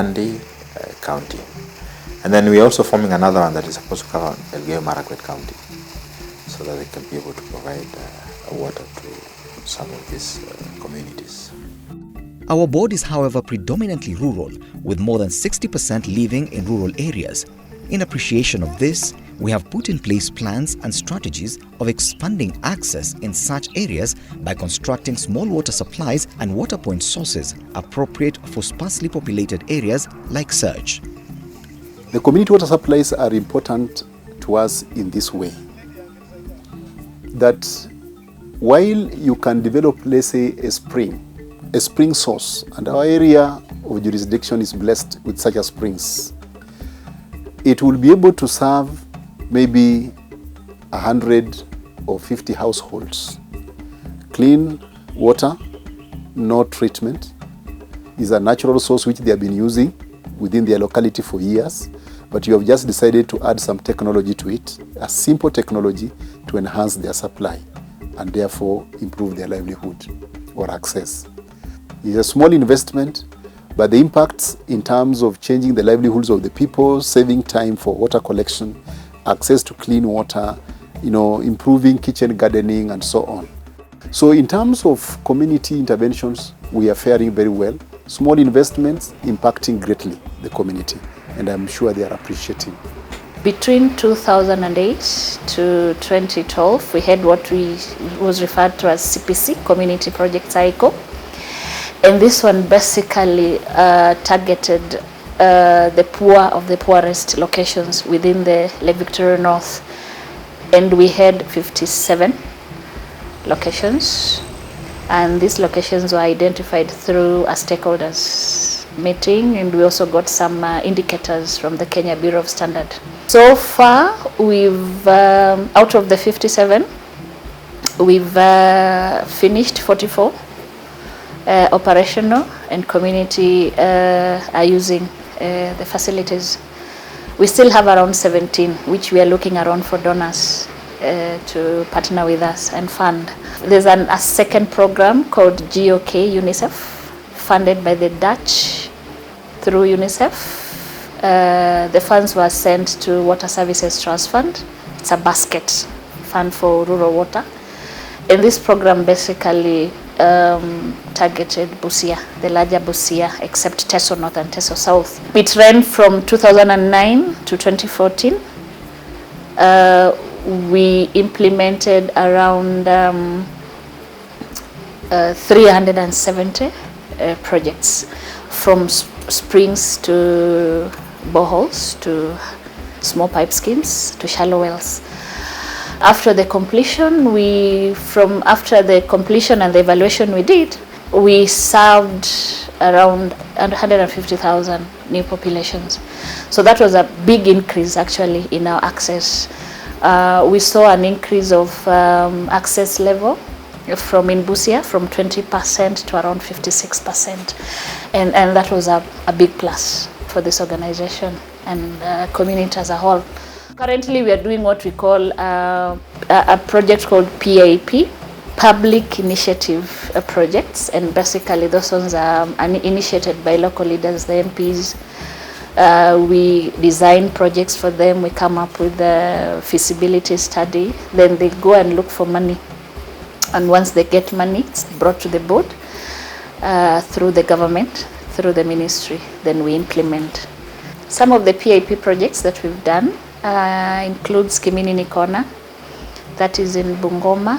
Nandi County. And then we're also forming another one that is supposed to cover Elgeyo Marakwet County, so that they can be able to provide water to some of these communities. Our board is, however, predominantly rural, with more than 60% living in rural areas. In appreciation of this, we have put in place plans and strategies of expanding access in such areas by constructing small water supplies and water point sources appropriate for sparsely populated areas like Surge. The community water supplies are important to us in this way, that while you can develop, let's say, a spring source, and our area of jurisdiction is blessed with such a springs, it will be able to serve maybe 100 or 50 households. Clean water, no treatment, is a natural source which they have been using within their locality for years, but you have just decided to add some technology to it, a simple technology to enhance their supply and therefore improve their livelihood or access. It's a small investment, but the impacts in terms of changing the livelihoods of the people, saving time for water collection, access to clean water, improving kitchen gardening and so on. So in terms of community interventions, we are faring very well. Small investments impacting greatly the community, and I'm sure they are appreciating. Between 2008 to 2012, we had what was referred to as CPC, Community Project Cycle. And this one basically targeted the poor of the poorest locations within the Lake Victoria North. And we had 57 locations. And these locations were identified through a stakeholders meeting, and we also got some indicators from the Kenya Bureau of Standards. So far, we've, out of the 57, we've finished 44 operational, and community are using the facilities. We still have around 17, which we are looking around for donors to partner with us and fund. There's a second program called GOK UNICEF, funded by the Dutch through UNICEF. The funds were sent to Water Services Trust Fund. It's a basket fund for rural water. And this program basically targeted Busia, the larger Busia, except Teso North and Teso South. It ran from 2009 to 2014. We implemented around 370 projects, from springs to boreholes to small pipe schemes to shallow wells. After the completion, after the completion and the evaluation we did, we served around 150,000 new populations. So that was a big increase actually in our access. We saw an increase of access level in Busia from 20% to around 56%. And that was a big plus for this organization and community as a whole. Currently, we are doing what we call a project called PIP, Public Initiative Projects, and basically those ones are initiated by local leaders, the MPs. We design projects for them, we come up with a feasibility study, then they go and look for money. And once they get money, it's brought to the board through the government, through the ministry, then we implement. Some of the PIP projects that we've done includes Kiminini Corner, that is in Bungoma.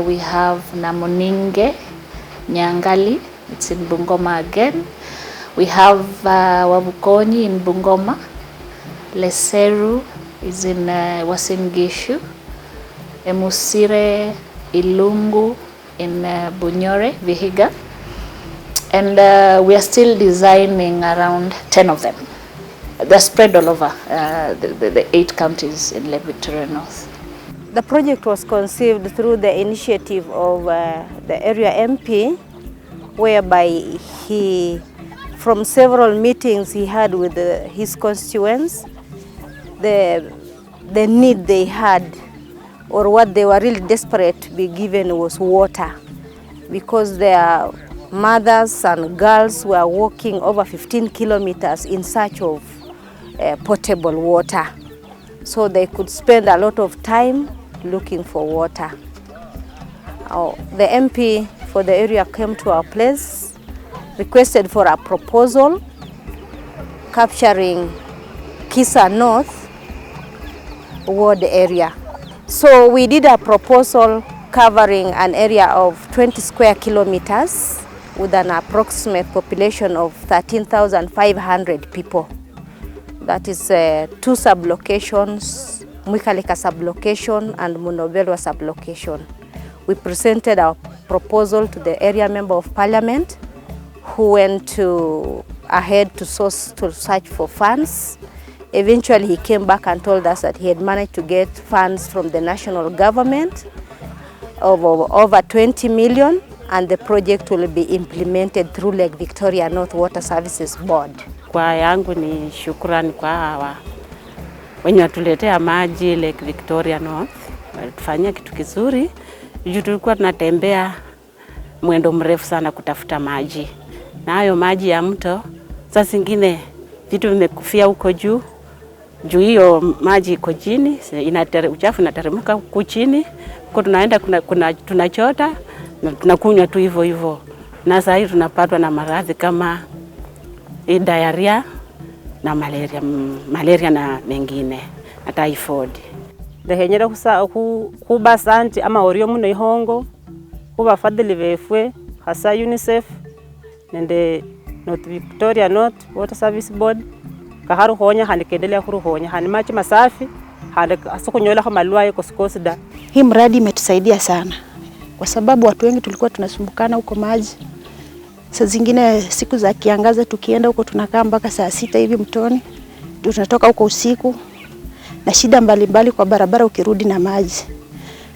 We have Namuninge, Nyangali, it's in Bungoma again. We have Wabukoni in Bungoma. Leseru is in Uasin Gishu. Emusire, Ilungu in Bunyore, Vihiga. And we are still designing around 10 of them. They're spread all over the 8 counties in Lake Victoria North. The project was conceived through the initiative of the area MP, whereby he, from several meetings he had with his constituents, the need they had, or what they were really desperate to be given, was water, because their mothers and girls were walking over 15 kilometers in search of potable water. So they could spend a lot of time looking for water. The MP for the area came to our place, requested for a proposal capturing Kisa North ward area. So we did a proposal covering an area of 20 square kilometers with an approximate population of 13,500 people. That is 2 sublocations, Mwikalika sublocation and Munobelwa sublocation. We presented our proposal to the area member of parliament, who went ahead to search for funds. Eventually he came back and told us that he had managed to get funds from the national government of over 20 million, and the project will be implemented through Lake Victoria North Water Services Board. Kwa yangu ni shukrani kwa hawa wenye watuletea maji Lake Victoria North. Tufanyia kitu kizuri. Juu tulikuwa tunatembea mwendo mrefu sana kutafuta maji. Na hayo maji ya mto, saa zingine vitu vimekufia huko juu. Juu hiyo maji iko chini, uchafu inateremka huko chini. Huko tunaenda tunachota na tunakunywa tu hivyo hivyo. Na sasa hivi tunapatwa na maradhi kama diarrhea na malaria na mengine na typhoid. Ndahenyera kuba santi ama orio muno ihongo kuba fadhili befwe hasa UNICEF nende North Victoria North Water Service Board kaharuhonya handikendelea kuruhonya hani maji masafi handi asukunyola kama malwaye kosikosida. Hii mradi imetusaidia sana kwa sababu watu wengi tulikuwa tunasumbukana huko maji. Saa zingine siku za kiangaza tukienda huko tunakaa mpaka saa 6 hivi mtoni. Tunatoka huko usiku na shida mbalimbali kwa barabara ukirudi na maji.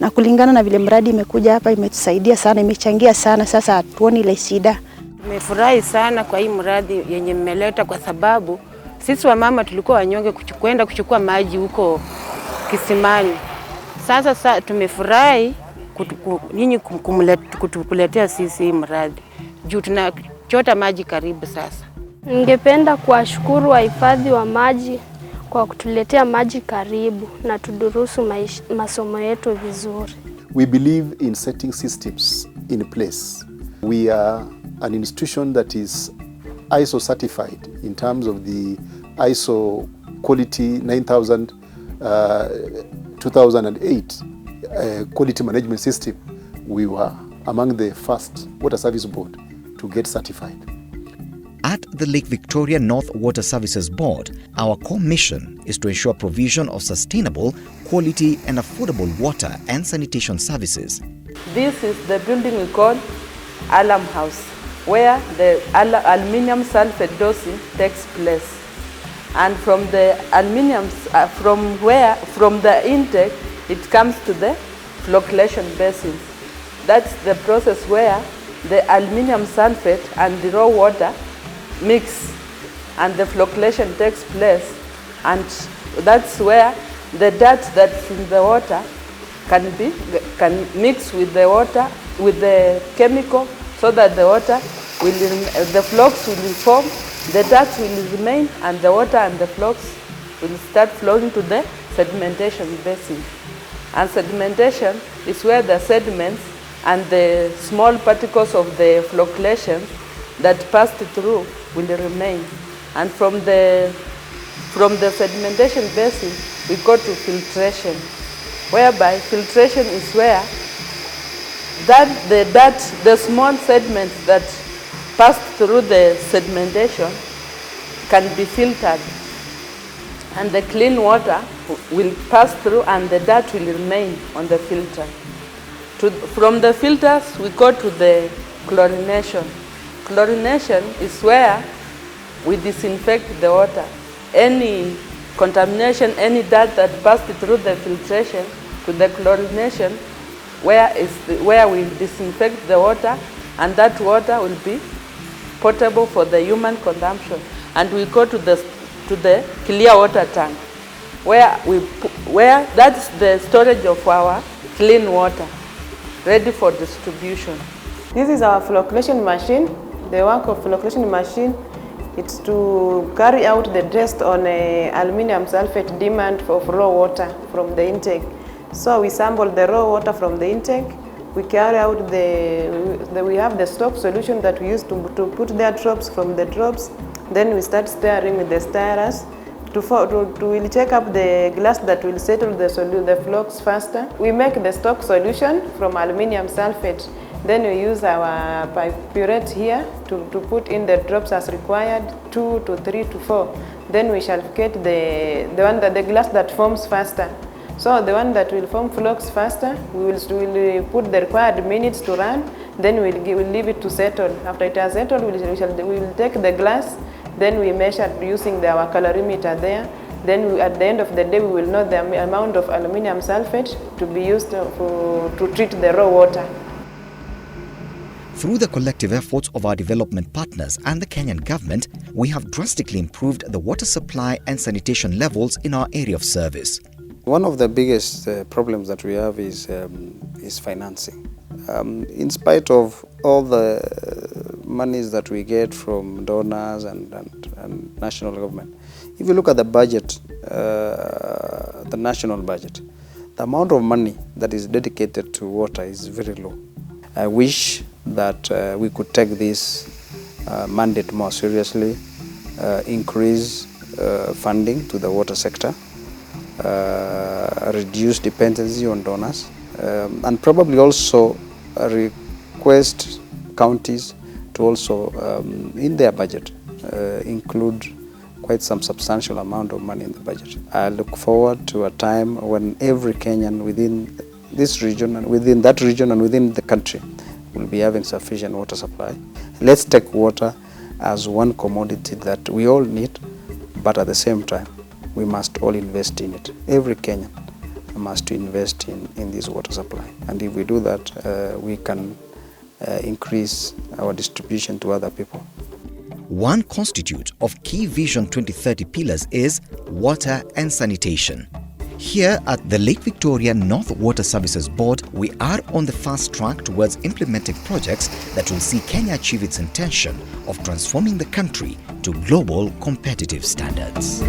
Na kulingana na vile mradi imekuja hapa imetusaidia sana, imechangia sana, sasa hatuoni ile shida. Tumefurahi sana kwa hii mradi yenye mmeleta kwa sababu sisi wamama tulikuwa wanyonge kwenda kuchukua maji huko kisimani. Sasa tumefurahi nyinyi kutuletea sisi mradi. Juu tunachota maji karibu sasa. Ningependa kuwashukuru wahifadhi wa maji kwa kutuletea maji karibu na tudurusu masomo yetu vizuri. We believe in setting systems in place. We are an institution that is ISO certified in terms of the ISO quality 9000 2008 quality management system. We were among the first water service board to get certified. At the Lake Victoria North Water Services Board, our core mission is to ensure provision of sustainable, quality and affordable water and sanitation services. This is the building we call Alarm House, where the aluminium sulfate dosing takes place. And from the aluminium, from the intake, it comes to the flocculation basins. That's the process where the aluminium sulfate and the raw water mix and the flocculation takes place, and that's where the dirt that's in the water can mix with the water, with the chemical, so that the water will, the flocks will form, the dirt will remain, and the water and the flocks will start flowing to the sedimentation basin. And sedimentation is where the sediments and the small particles of the flocculation that passed through will remain. And from the sedimentation basin, we go to filtration, whereby filtration is where the small sediments that pass through the sedimentation can be filtered, and the clean water will pass through and the dirt will remain on the filter. From the filters, we go to the chlorination. Chlorination is where we disinfect the water. Any contamination, any dirt that passed through the filtration to the chlorination, where we disinfect the water, and that water will be potable for the human consumption. And we go to the clear water tank, where that's the storage of our clean water, ready for distribution. This is our flocculation machine. The work of flocculation machine is to carry out the test on aluminium sulfate demand of raw water from the intake. So we sample the raw water from the intake. We carry out we have the stock solution that we use to put their drops from the drops. Then we start stirring with the stirrers to check up the glass that will settle the flocks faster. We make the stock solution from aluminium sulfate. Then we use our pipette here to put in the drops as required, 2 to 3 to 4. Then we shall get the glass that forms faster. So the one that will form flocks faster, we will put the required minutes to run. Then we'll leave it to settle. After it has settled, we will take the glass. Then we measure using our calorimeter there. Then at the end of the day, we will know the amount of aluminium sulfate to be used to treat the raw water. Through the collective efforts of our development partners and the Kenyan government, we have drastically improved the water supply and sanitation levels in our area of service. One of the biggest problems that we have is financing. In spite of all the monies that we get from donors and national government, if you look at the budget, the national budget, the amount of money that is dedicated to water is very low. I wish that we could take this mandate more seriously, increase funding to the water sector, reduce dependency on donors, and probably also request counties to also, in their budget, include quite some substantial amount of money in the budget. I look forward to a time when every Kenyan within this region and within that region and within the country will be having sufficient water supply. Let's take water as one commodity that we all need, but at the same time, we must all invest in it. Every Kenyan must invest in this water supply. And if we do that, we can increase our distribution to other people. One constitute of key Vision 2030 pillars is water and sanitation. Here at the Lake Victoria North Water Services Board, we are on the fast track towards implementing projects that will see Kenya achieve its intention of transforming the country to global competitive standards.